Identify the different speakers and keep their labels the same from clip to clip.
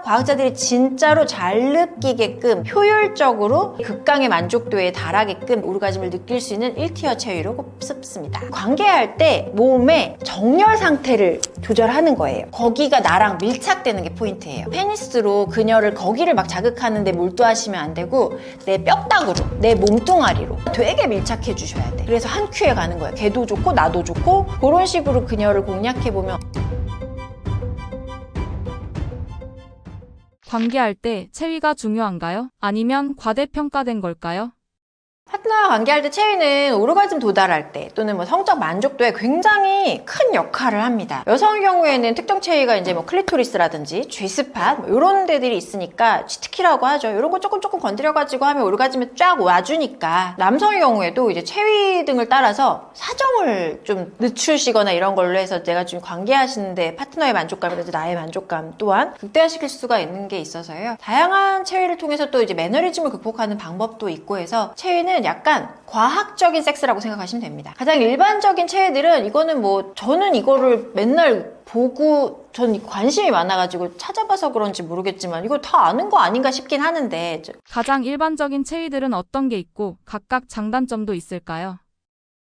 Speaker 1: 과학자들이 진짜로 잘 느끼게끔 효율적으로 극강의 만족도에 달하게끔 오르가즘을 느낄 수 있는 1티어 체위로 꼽습니다. 관계할 때 몸의 정렬 상태를 조절하는 거예요. 거기가 나랑 밀착되는 게 포인트예요. 페니스로 그녀를 거기를 막 자극하는데 몰두하시면 안 되고 내 뼈다구로, 내 몸뚱아리로 되게 밀착해 주셔야 돼. 그래서 한 큐에 가는 거예요. 걔도 좋고 나도 좋고 그런 식으로 그녀를 공략해보면
Speaker 2: 관계할 때 체위가 중요한가요? 아니면 과대평가된 걸까요?
Speaker 1: 파트너와 관계할 때 체위는 오르가즘 도달할 때 또는 뭐 성적 만족도에 굉장히 큰 역할을 합니다. 여성의 경우에는 특정 체위가 이제 뭐 클리토리스라든지 G스팟 뭐 이런 데들이 있으니까 치트키라고 하죠. 이런 거 조금 건드려가지고 하면 오르가즘에 쫙 와주니까 남성의 경우에도 이제 체위 등을 따라서 사정을 좀 늦추시거나 이런 걸로 해서 내가 지금 관계하시는데 파트너의 만족감이라든지 나의 만족감 또한 극대화시킬 수가 있는 게 있어서요. 다양한 체위를 통해서 또 이제 매너리즘을 극복하는 방법도 있고 해서 체위는 약간 과학적인 섹스라고 생각하시면 됩니다. 가장 일반적인 체위들은 이거는 뭐 저는 이거를 맨날 보고 전 관심이 많아가지고 찾아봐서 그런지 모르겠지만 이거 다 아는 거 아닌가 싶긴 하는데
Speaker 2: 가장 일반적인 체위들은 어떤 게 있고 각각 장단점도 있을까요?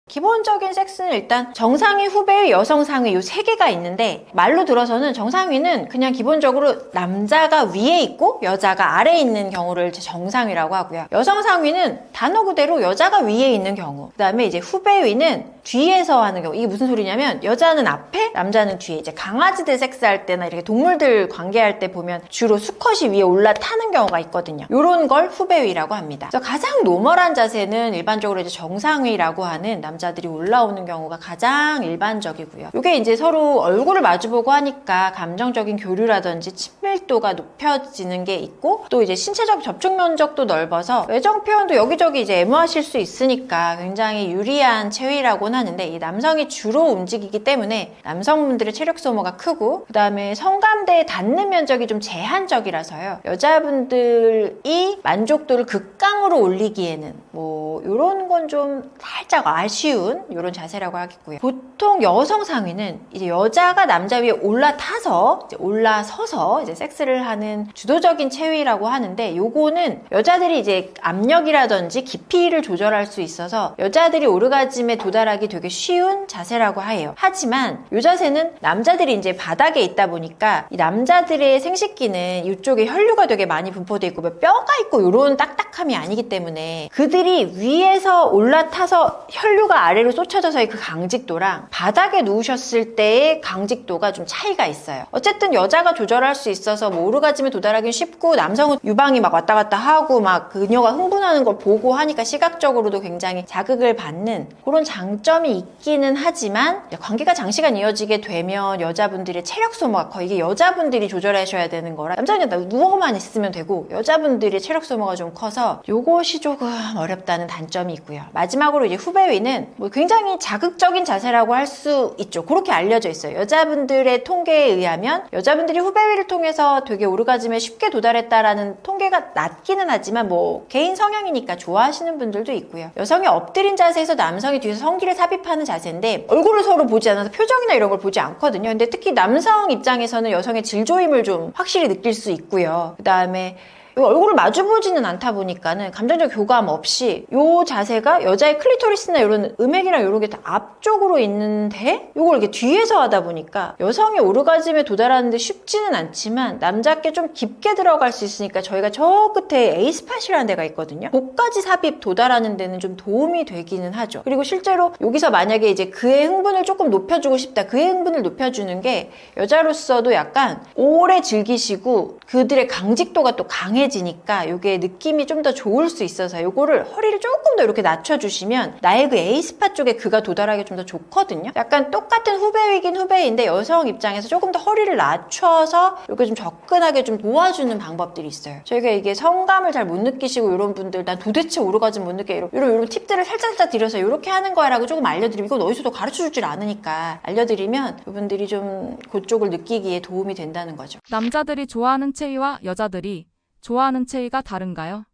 Speaker 1: 기본적인 섹스는 일단 정상위, 후배위, 여성 상위 이 세 개가 있는데 말로 들어서는 정상위는 그냥 기본적으로 남자가 위에 있고 여자가 아래에 있는 경우를 정상위라고 하고요. 여성 상위는 단어 그대로 여자가 위에 있는 경우. 그 다음에 이제 후배위는 뒤에서 하는 경우. 이게 무슨 소리냐면 여자는 앞에, 남자는 뒤에. 이제 강아지들 섹스할 때나 이렇게 동물들 관계할 때 보면 주로 수컷이 위에 올라타는 경우가 있거든요. 이런 걸 후배위라고 합니다. 그래서 가장 노멀한 자세는 일반적으로 이제 정상위라고 하는 남자들이 올라오는 경우가 가장 일반적이고요. 이게 이제 서로 얼굴을 마주보고 하니까 감정적인 교류라든지 친밀도가 높여지는 게 있고 또 이제 신체적 접촉 면적도 넓어서 애정 표현도 여기저기 이제 애무하실 수 있으니까 굉장히 유리한 체위라고는 하는데 이 남성이 주로 움직이기 때문에 남성분들의 체력 소모가 크고 그 다음에 성감대에 닿는 면적이 좀 제한적이라서요. 여자분들이 만족도를 극강으로 올리기에는 뭐 이런 건 좀 살짝 아쉬운 이런 자세라고 하겠고요. 보통 여성 상위는 이제 여자가 남자 위에 올라타서 이제 올라서서 이제 섹스를 하는 주도적인 체위라고 하는데 요거는 여자들이 이제 압력이라든지 깊이를 조절할 수 있어서 여자들이 오르가즘에 도달하기 되게 쉬운 자세라고 해요. 하지만 이 자세는 남자들이 이제 바닥에 있다 보니까 이 남자들의 생식기는 이쪽에 혈류가 되게 많이 분포되어 있고 뼈가 있고 이런 딱딱함이 아니기 때문에 그들이 위에서 올라타서 혈류가 아래로 쏟쳐져서의 그 강직도랑 바닥에 누우셨을 때의 강직도가 좀 차이가 있어요. 어쨌든 여자가 조절할 수 있어서 뭐 오르가즘에 도달하기 쉽고 남성은 유방이 막 왔다 갔다 하고 막 그녀가 흥분하는 걸 보고 하니까 시각적으로도 굉장히 자극을 받는 그런 장점이 있기는 하지만 관계가 장시간 이어지게 되면 여자분들의 체력 소모가 거의 이게 여자분들이 조절하셔야 되는 거라 남자는 누워만 있으면 되고 여자분들의 체력 소모가 좀 커서 요것이 조금 어렵다는 단점이 있고요. 마지막으로 이제 후배위는 뭐 굉장히 자극적인 자세라고 할 수 있죠. 그렇게 알려져 있어요. 여자분들의 통계에 의하면 여자분들이 후배위를 통해서 되게 오르가즘에 쉽게 도달했다라는 통계가 낮기는 하지만 뭐 개인 성향이니까 좋아하시는 분들도 있고요. 여성이 엎드린 자세에서 남성이 뒤에서 성기를 삽입하는 자세인데 얼굴을 서로 보지 않아서 표정이나 이런 걸 보지 않거든요. 근데 특히 남성 입장에서는 여성의 질조임을 좀 확실히 느낄 수 있고요. 그 다음에 얼굴을 마주보지는 않다 보니까는 감정적 교감 없이 이 자세가 여자의 클리토리스나 이런 음액이랑 이런 게 다 앞쪽으로 있는데 이걸 이렇게 뒤에서 하다 보니까 여성의 오르가즘에 도달하는데 쉽지는 않지만 남자께 좀 깊게 들어갈 수 있으니까 저희가 저 끝에 A스팟이라는 데가 있거든요. 복까지 삽입 도달하는 데는 좀 도움이 되기는 하죠. 그리고 실제로 여기서 만약에 이제 그의 흥분을 조금 높여주고 싶다. 그의 흥분을 높여주는 게 여자로서도 약간 오래 즐기시고 그들의 강직도가 또 강해지니까 이게 느낌이 좀 더 좋을 수 있어서 이거를 허리를 조금 더 이렇게 낮춰주시면 나의 그 A스팟 쪽에 그가 도달하기 좀 더 좋거든요. 약간 똑같은 후배이긴 후배인데 여성 입장에서 조금 더 허리를 낮춰서 이렇게 좀 접근하게 좀 도와주는 방법들이 있어요. 저희가 이게 성감을 잘 못 느끼시고 이런 분들 난 도대체 오르가즘 못 느껴 이런 팁들을 살짝 드려서 이렇게 하는 거야라고 조금 알려드리면 이건 어디서도 가르쳐줄 줄 아느니까 알려드리면 그분들이 좀 그쪽을 느끼기에 도움이 된다는 거죠.
Speaker 2: 남자들이 좋아하는 체위와 여자들이 좋아하는 체위가 다른가요?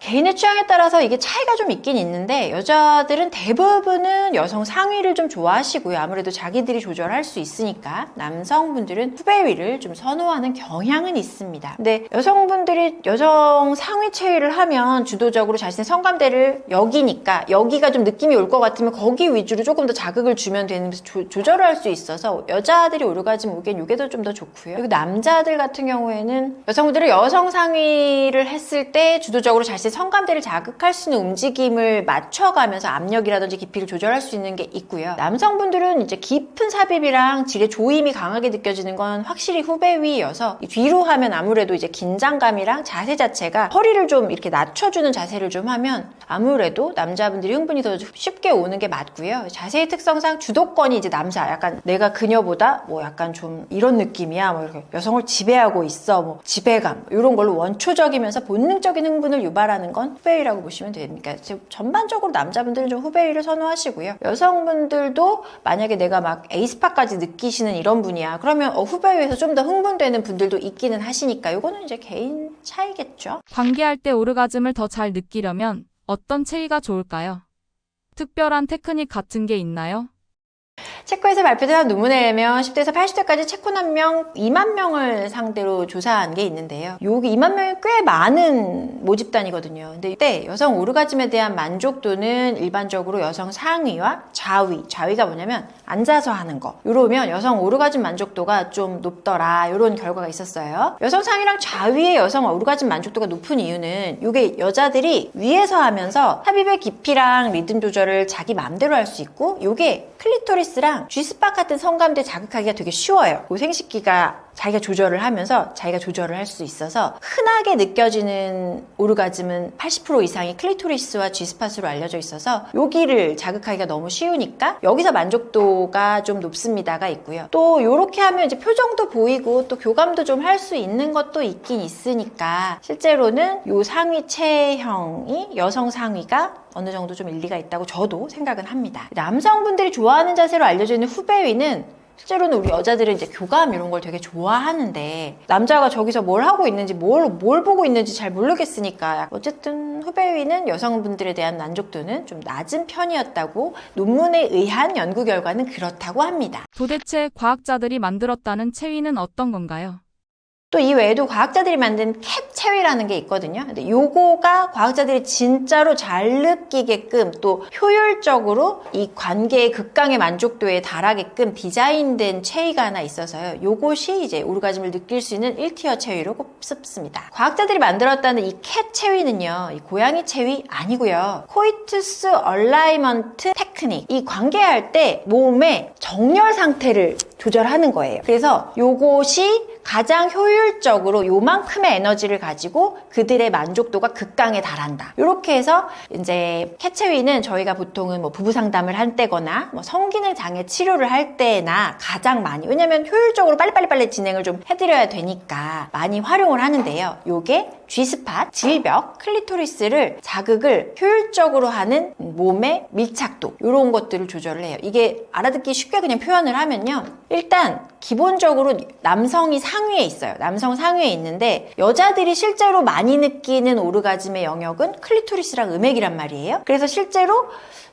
Speaker 1: 개인의 취향에 따라서 이게 차이가 좀 있긴 있는데 여자들은 대부분은 여성 상위를 좀 좋아하시고요. 아무래도 자기들이 조절할 수 있으니까 남성분들은 후배 위를 좀 선호하는 경향은 있습니다. 근데 여성분들이 여성 상위 체위를 하면 주도적으로 자신의 성감대를 여기니까 여기가 좀 느낌이 올 것 같으면 거기 위주로 조금 더 자극을 주면 되는 조절을 할 수 있어서 여자들이 오르가즘 오기엔 이게 좀 더 좋고요. 그리고 남자들 같은 경우에는 여성분들이 여성 상위를 했을 때 주도적으로 자신의 성감대를 자극할 수 있는 움직임을 맞춰가면서 압력이라든지 깊이를 조절할 수 있는 게 있고요. 남성분들은 이제 깊은 삽입이랑 질의 조임이 강하게 느껴지는 건 확실히 후배 위여서 뒤로 하면 아무래도 이제 긴장감이랑 자세 자체가 허리를 좀 이렇게 낮춰주는 자세를 좀 하면 아무래도 남자분들이 흥분이 더 쉽게 오는 게 맞고요. 자세의 특성상 주도권이 이제 남자, 약간 내가 그녀보다 뭐 약간 좀 이런 느낌이야, 뭐 이렇게 여성을 지배하고 있어, 뭐 지배감 이런 걸로 원초적이면서 본능적인 흥분을 유발하는 건 후배위라고 보시면 됩니다. 전반적으로 남자분들은 좀 후배위를 선호하시고요. 여성분들도 만약에 내가 막 에이스파까지 느끼시는 이런 분이야, 그러면 후배위에서 좀 더 흥분되는 분들도 있기는 하시니까 이거는 이제 개인 차이겠죠.
Speaker 2: 관계할 때 오르가즘을 더 잘 느끼려면 어떤 체위가 좋을까요? 특별한 테크닉 같은 게 있나요?
Speaker 1: 체코에서 발표된 논문에 의하면 10대에서 80대까지 체코 남명 2만 명을 상대로 조사한 게 있는데요. 여기 2만 명이 꽤 많은 모집단이거든요. 근데 이때 여성 오르가즘에 대한 만족도는 일반적으로 여성 상위와 좌위가 뭐냐면 앉아서 하는 거. 이러면 여성 오르가즘 만족도가 좀 높더라. 이런 결과가 있었어요. 여성 상위랑 좌위의 여성 오르가즘 만족도가 높은 이유는 이게 여자들이 위에서 하면서 삽입의 깊이랑 리듬 조절을 자기 마음대로 할 수 있고 이게 클리토리스랑 G스팟 같은 성감대 자극하기가 되게 쉬워요. 생식기가 자기가 조절을 하면서 자기가 조절을 할 수 있어서 흔하게 느껴지는 오르가즘은 80% 이상이 클리토리스와 G스팟으로 알려져 있어서 여기를 자극하기가 너무 쉬우니까 여기서 만족도가 좀 높습니다가 있고요. 또 이렇게 하면 이제 표정도 보이고 또 교감도 좀 할 수 있는 것도 있긴 있으니까 실제로는 요 상위 체형이 여성 상위가 어느 정도 좀 일리가 있다고 저도 생각은 합니다. 남성분들이 좋아하는 자세로 알려져 있는 후배위는 실제로는 우리 여자들은 이제 교감 이런 걸 되게 좋아하는데 남자가 저기서 뭘 하고 있는지 뭘 보고 있는지 잘 모르겠으니까 어쨌든 후배위는 여성분들에 대한 만족도는 좀 낮은 편이었다고 논문에 의한 연구 결과는 그렇다고 합니다.
Speaker 2: 도대체 과학자들이 만들었다는 체위는 어떤 건가요?
Speaker 1: 또 이 외에도 과학자들이 만든 캡 체위라는 게 있거든요. 근데 요거가 과학자들이 진짜로 잘 느끼게끔 또 효율적으로 이 관계의 극강의 만족도에 달하게끔 디자인된 체위가 하나 있어서요. 요것이 이제 오르가즘을 느낄 수 있는 1티어 체위로 꼽습니다. 과학자들이 만들었다는 이 캡 체위는요. 이 고양이 체위 아니고요. 코이투스 얼라이먼트 테크닉. 이 관계할 때 몸의 정렬 상태를 조절하는 거예요. 그래서 요것이 가장 효율적으로 요만큼의 에너지를 가지고 그들의 만족도가 극강에 달한다. 이렇게 해서 이제 캣체위는 저희가 보통은 뭐 부부 상담을 할 때거나 뭐 성기능 장애 치료를 할 때나 가장 많이, 왜냐면 효율적으로 빨리 진행을 좀 해드려야 되니까 많이 활용을 하는데요. 요게 G스팟, 질벽, 클리토리스를 자극을 효율적으로 하는 몸의 밀착도 이런 것들을 조절을 해요. 이게 알아듣기 쉽게 그냥 표현을 하면요. 일단 기본적으로 남성이 상위에 있어요. 남성 상위에 있는데 여자들이 실제로 많이 느끼는 오르가즘의 영역은 클리토리스랑 음액이란 말이에요. 그래서 실제로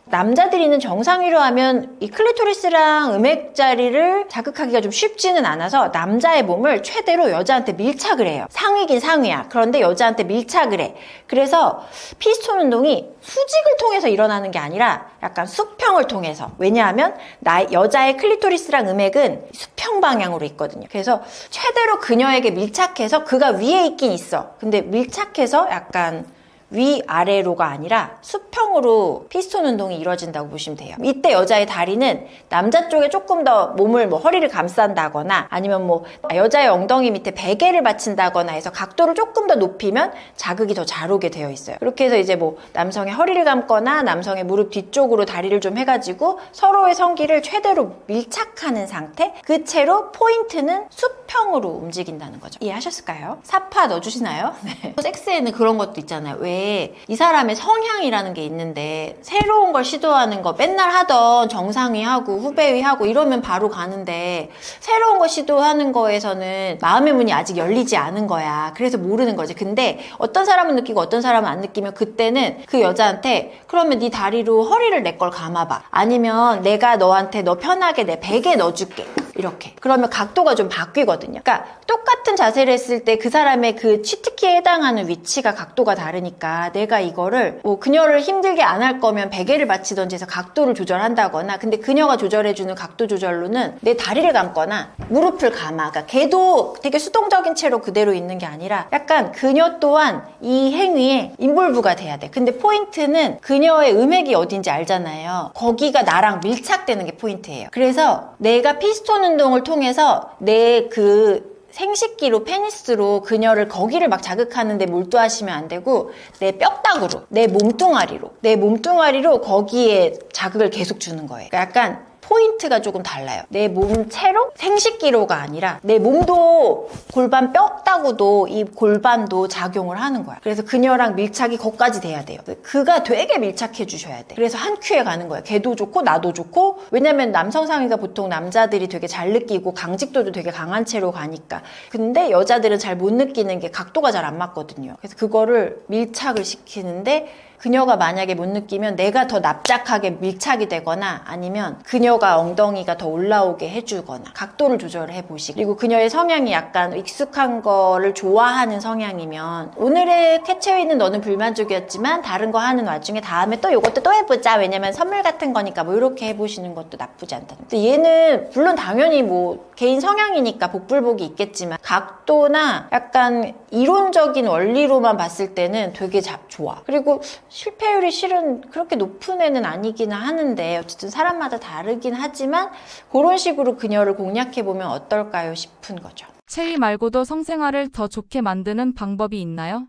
Speaker 1: 남자들이 있는 정상위로 하면 이 클리토리스랑 음액 자리를 자극하기가 좀 쉽지는 않아서 남자의 몸을 최대로 여자한테 밀착을 해요. 상위긴 상위야. 그런데 여자한테 밀착을 해. 그래서 피스톤 운동이 수직을 통해서 일어나는 게 아니라 약간 수평을 통해서. 왜냐하면 여자의 클리토리스랑 음액은 수평 방향으로 있거든요. 그래서 최대로 그녀에게 밀착해서 그가 위에 있긴 있어. 근데 밀착해서 약간 위아래로가 아니라 수평으로 피스톤 운동이 이루어진다고 보시면 돼요. 이때 여자의 다리는 남자 쪽에 조금 더 몸을 뭐 허리를 감싼다거나 아니면 뭐 여자의 엉덩이 밑에 베개를 받친다거나 해서 각도를 조금 더 높이면 자극이 더 잘 오게 되어 있어요. 그렇게 해서 이제 뭐 남성의 허리를 감거나 남성의 무릎 뒤쪽으로 다리를 좀 해가지고 서로의 성기를 최대로 밀착하는 상태, 그 채로 포인트는 수평으로 움직인다는 거죠. 이해하셨을까요? 사파 넣어주시나요? 네. 섹스에는 그런 것도 있잖아요. 왜 이게 이 사람의 성향이라는 게 있는데 새로운 걸 시도하는 거 맨날 하던 정상위하고 후배위하고 이러면 바로 가는데 새로운 거 시도하는 거에서는 마음의 문이 아직 열리지 않은 거야. 그래서 모르는 거지. 근데 어떤 사람은 느끼고 어떤 사람은 안 느끼면 그때는 그 여자한테 그러면 네 다리로 허리를 내 걸 감아봐. 아니면 내가 너한테 너 편하게 내 베개 넣어줄게. 이렇게. 그러면 각도가 좀 바뀌거든요. 그러니까 똑같은 자세를 했을 때 그 사람의 그 치트키에 해당하는 위치가 각도가 다르니까 내가 이거를 뭐 그녀를 힘들게 안 할 거면 베개를 받치던지 해서 각도를 조절한다거나 근데 그녀가 조절해주는 각도 조절로는 내 다리를 감거나 무릎을 감아. 그러니까 걔도 되게 수동적인 채로 그대로 있는 게 아니라 약간 그녀 또한 이 행위에 인볼브가 돼야 돼. 근데 포인트는 그녀의 음액이 어딘지 알잖아요. 거기가 나랑 밀착되는 게 포인트예요. 그래서 내가 피스톤 운동을 통해서 내 그 생식기로 페니스로 그녀를 거기를 막 자극하는데 몰두하시면 안 되고 내 뼈다구로 내 몸뚱아리로 거기에 자극을 계속 주는 거예요. 그러니까 약간 포인트가 조금 달라요. 내 몸체로 생식기로가 아니라 내 몸도 골반 뼈다구도 이 골반도 작용을 하는 거야. 그래서 그녀랑 밀착이 거기까지 돼야 돼요. 그가 되게 밀착해 주셔야 돼. 그래서 한 큐에 가는 거예요. 걔도 좋고 나도 좋고 왜냐면 남성 상위가 보통 남자들이 되게 잘 느끼고 강직도도 되게 강한 채로 가니까. 근데 여자들은 잘 못 느끼는 게 각도가 잘 안 맞거든요. 그래서 그거를 밀착을 시키는데 그녀가 만약에 못 느끼면 내가 더 납작하게 밀착이 되거나 아니면 그녀가 엉덩이가 더 올라오게 해주거나 각도를 조절해 보시고 그리고 그녀의 성향이 약간 익숙한 거를 좋아하는 성향이면 오늘의 캐치웨이는 너는 불만족이었지만 다른 거 하는 와중에 다음에 또 이것도 또 해보자 왜냐면 선물 같은 거니까 뭐 이렇게 해보시는 것도 나쁘지 않다. 근데 얘는 물론 당연히 뭐 개인 성향이니까 복불복이 있겠지만 각도나 약간 이론적인 원리로만 봤을 때는 되게 좋아. 그리고 실패율이 실은 그렇게 높은 애는 아니기는 하는데 어쨌든 사람마다 다르긴 하지만 그런 식으로 그녀를 공략해보면 어떨까요 싶은 거죠.
Speaker 2: 체위 말고도 성생활을 더 좋게 만드는 방법이 있나요?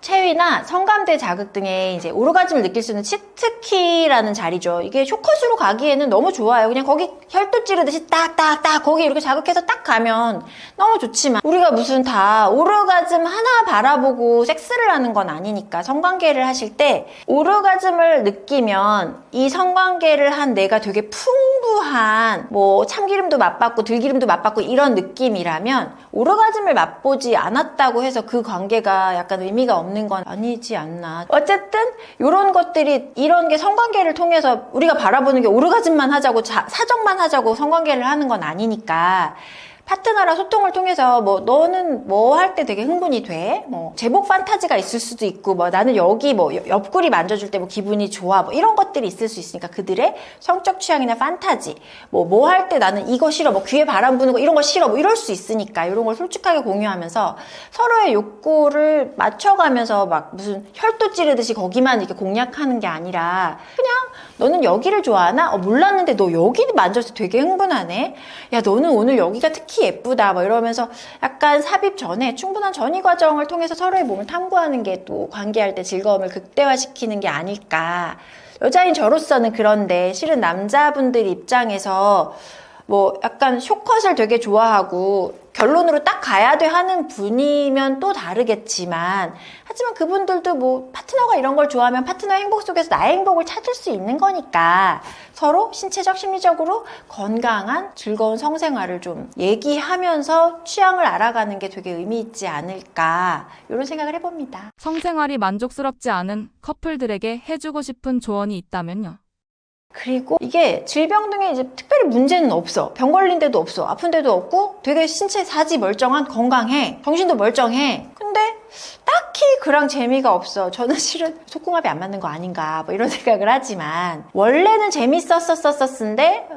Speaker 1: 체위나 성감대 자극 등의 이제 오르가즘을 느낄 수 있는 치트키라는 자리죠. 이게 쇼컷으로 가기에는 너무 좋아요. 그냥 거기 혈도 찌르듯이 딱딱딱 거기 이렇게 자극해서 딱 가면 너무 좋지만 우리가 무슨 다 오르가즘 하나 바라보고 섹스를 하는 건 아니니까 성관계를 하실 때 오르가즘을 느끼면 이 성관계를 한 내가 되게 풍부한 뭐 참기름도 맛봤고 들기름도 맛봤고 이런 느낌이라면 오르가즘을 맛보지 않았다고 해서 그 관계가 약간 의미가 없는 건 아니지 않나. 어쨌든 이런 것들이 이런 게 성관계를 통해서 우리가 바라보는 게 오르가즘만 하자고 사정만 하자고 성관계를 하는 건 아니니까 파트너랑 소통을 통해서 뭐 너는 뭐 할 때 되게 흥분이 돼? 뭐 제복 판타지가 있을 수도 있고 뭐 나는 여기 뭐 옆구리 만져줄 때 뭐 기분이 좋아 뭐 이런 것들이 있을 수 있으니까 그들의 성적 취향이나 판타지 뭐 할 때 나는 이거 싫어 뭐 귀에 바람 부는 거 이런 거 싫어 뭐 이럴 수 있으니까 이런 걸 솔직하게 공유하면서 서로의 욕구를 맞춰가면서 막 무슨 혈도 찌르듯이 거기만 이렇게 공략하는 게 아니라 그냥 너는 여기를 좋아하나? 몰랐는데 너 여기 만져서 되게 흥분하네? 야 너는 오늘 여기가 특히 예쁘다 뭐 이러면서 약간 삽입 전에 충분한 전이 과정을 통해서 서로의 몸을 탐구하는 게 또 관계할 때 즐거움을 극대화시키는 게 아닐까. 여자인 저로서는 그런데 실은 남자분들 입장에서 뭐 약간 쇼컷을 되게 좋아하고 결론으로 딱 가야 돼 하는 분이면 또 다르겠지만 하지만 그분들도 뭐 파트너가 이런 걸 좋아하면 파트너의 행복 속에서 나의 행복을 찾을 수 있는 거니까 서로 신체적 심리적으로 건강한 즐거운 성생활을 좀 얘기하면서 취향을 알아가는 게 되게 의미 있지 않을까 이런 생각을 해봅니다.
Speaker 2: 성생활이 만족스럽지 않은 커플들에게 해주고 싶은 조언이 있다면요?
Speaker 1: 그리고 이게 질병 등의 이제 특별히 문제는 없어. 병 걸린 데도 없어. 아픈 데도 없고 되게 신체 사지 멀쩡한 건강해. 정신도 멀쩡해. 근데 딱히 그랑 재미가 없어. 저는 실은 속궁합이 안 맞는 거 아닌가 뭐 이런 생각을 하지만 원래는 재밌었었는데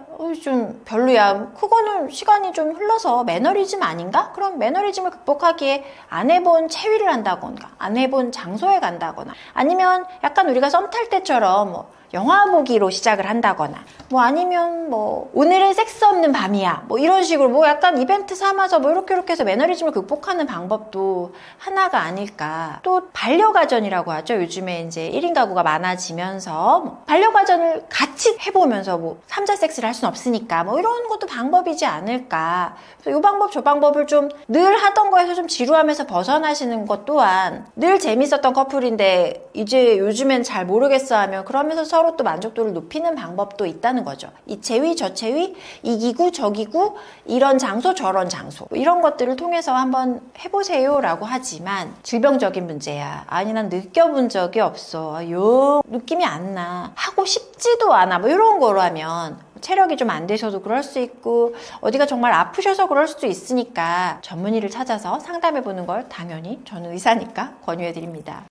Speaker 1: 좀 별로야. 그거는 시간이 좀 흘러서 매너리즘 아닌가? 그럼 매너리즘을 극복하기에 안 해본 체위를 한다거나 안 해본 장소에 간다거나 아니면 약간 우리가 썸 탈 때처럼 뭐 영화 보기로 시작을 한다거나 뭐 아니면 뭐 오늘은 섹스 없는 밤이야 뭐 이런 식으로 뭐 약간 이벤트 삼아서 뭐 이렇게 해서 매너리즘을 극복하는 방법도 하나가 아닐까. 또 반려가전이라고 하죠. 요즘에 이제 1인 가구가 많아지면서 뭐 반려가전을 같이 해보면서 뭐 3자 섹스를 할 수는 없으니까 뭐 이런 것도 방법이지 않을까. 그래서 이 방법 저 방법을 좀 늘 하던 거에서 좀 지루하면서 벗어나시는 것 또한 늘 재밌었던 커플인데 이제 요즘엔 잘 모르겠어 하면 그러면서 서로 또 만족도를 높이는 방법도 있다는 거죠. 이 체위 저 체위 이 기구 저 기구 이런 장소 저런 장소 뭐 이런 것들을 통해서 한번 해보세요 라고 하지만 질병적인 문제야. 아니 난 느껴본 적이 없어. 요 느낌이 안 나. 하고 싶지도 않아. 뭐 이런 거로 하면 체력이 좀 안 되셔도 그럴 수 있고 어디가 정말 아프셔서 그럴 수도 있으니까 전문의를 찾아서 상담해 보는 걸 당연히 저는 의사니까 권유해 드립니다.